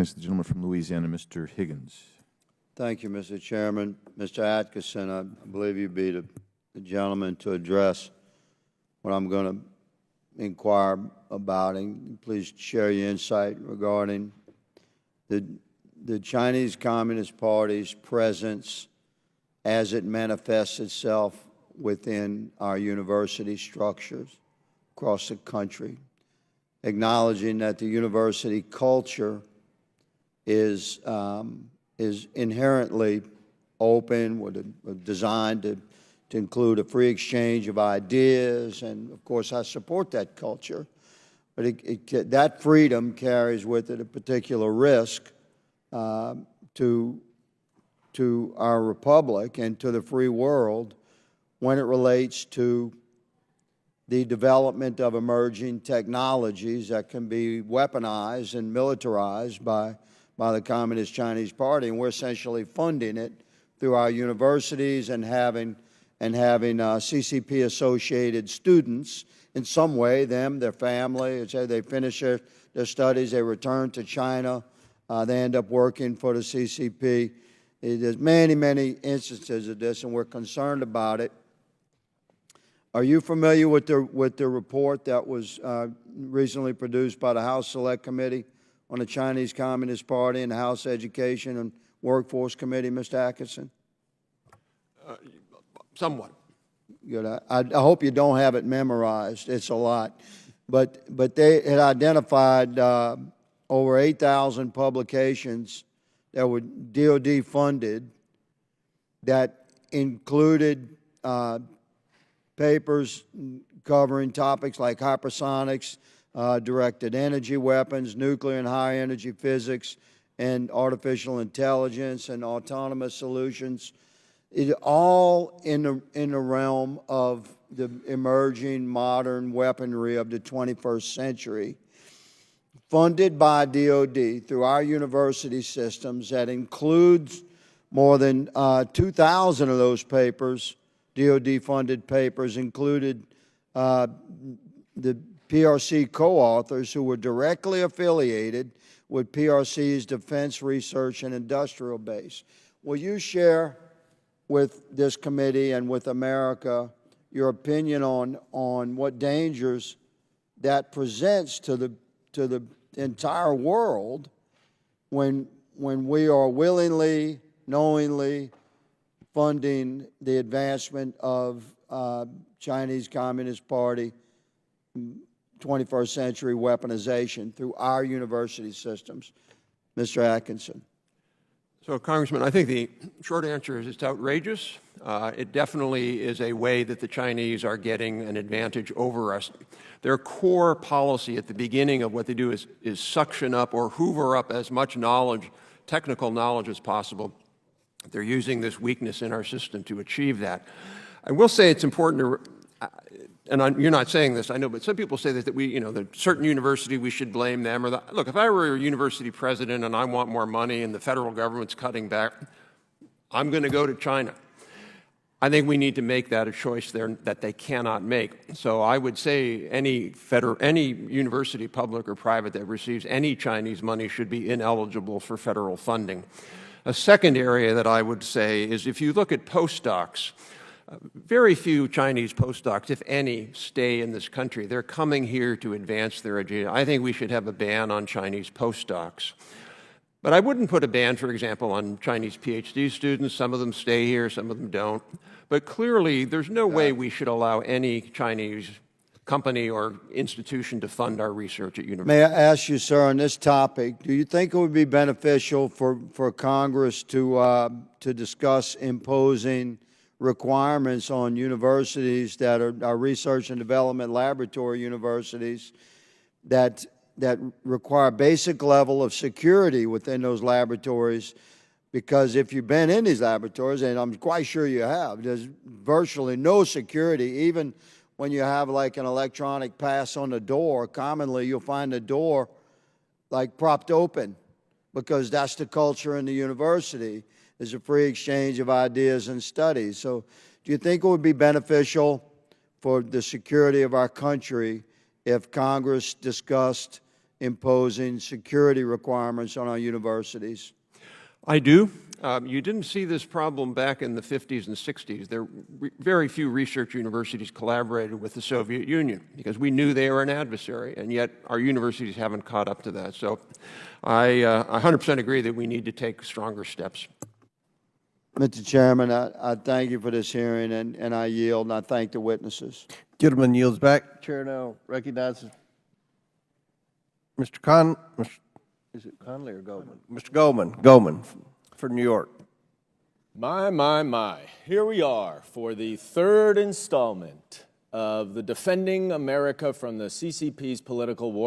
recognize the gentleman from Louisiana, Mr. Higgins. Thank you, Mr. Chairman. Mr. Atkinson, I believe you'd be the gentleman to address what I'm going to inquire about, and please share your insight regarding the Chinese Communist Party's presence as it manifests itself within our university structures across the country, acknowledging that the university culture is inherently open, designed to include a free exchange of ideas, and of course I support that culture. But that freedom carries with it a particular risk to our republic and to the free world when it relates to the development of emerging technologies that can be weaponized and militarized by the Communist Chinese Party, and we're essentially funding it through our universities and having CCP-associated students in some way, them, their family, say they finish their studies, they return to China, they end up working for the CCP. There's many, many instances of this, and we're concerned about it. Are you familiar with the report that was recently produced by the House Select Committee on the Chinese Communist Party and the House Education and Workforce Committee, Mr. Atkinson? Somewhat. Good. I hope you don't have it memorized. It's a lot. But they had identified over 8,000 publications that were DOD funded that included papers covering topics like hypersonics, directed energy weapons, nuclear and high energy physics, and artificial intelligence and autonomous solutions. It all in the realm of the emerging modern weaponry of the 21st century, funded by DOD through our university systems. That includes more than 2,000 of those papers, DOD-funded papers, included the PRC co-authors who were directly affiliated with PRC's defense research and industrial base. Will you share with this committee and with America your opinion on what dangers that presents to the entire world when we are willingly, knowingly funding the advancement of Chinese Communist Party 21st century weaponization through our university systems? Mr. Atkinson. So, Congressman, I think the short answer is it's outrageous. It definitely is a way that the Chinese are getting an advantage over us. Their core policy at the beginning of what they do is suction up or hoover up as much knowledge, technical knowledge as possible. They're using this weakness in our system to achieve that. I will say it's important to, you're not saying this, I know, but some people say that that certain university, we should blame them. Look, if I were a university president and I want more money and the federal government's cutting back, I'm going to go to China. I think we need to make that a choice there that they cannot make. So I would say any university, public or private, that receives any Chinese money should be ineligible for federal funding. A second area that I would say is if you look at postdocs, very few Chinese postdocs, if any, stay in this country. They're coming here to advance their agenda. I think we should have a ban on Chinese postdocs. But I wouldn't put a ban, for example, on Chinese PhD students. Some of them stay here, some of them don't. But clearly, there's no way we should allow any Chinese company or institution to fund our research at universities. May I ask you, sir, on this topic, do you think it would be beneficial for Congress to discuss imposing requirements on universities that are research and development laboratory universities that require basic level of security within those laboratories? Because if you've been in these laboratories, and I'm quite sure you have, there's virtually no security. Even when you have like an electronic pass on the door, commonly you'll find the door like propped open because that's the culture in the university. There's a free exchange of ideas and studies. So do you think it would be beneficial for the security of our country if Congress discussed imposing security requirements on our universities? I do. You didn't see this problem back in the 50s and 60s. Very few research universities collaborated with the Soviet Union because we knew they were an adversary, and yet our universities haven't caught up to that. So I 100% agree that we need to take stronger steps. Mr. Chairman, I thank you for this hearing, and I yield, and I thank the witnesses. Gentleman yields back. Chair now recognizes Mr. Is it Conley or Goldman? Mr. Goldman for New York. My. Here we are for the third installment of the Defending America from the CCP's Political War.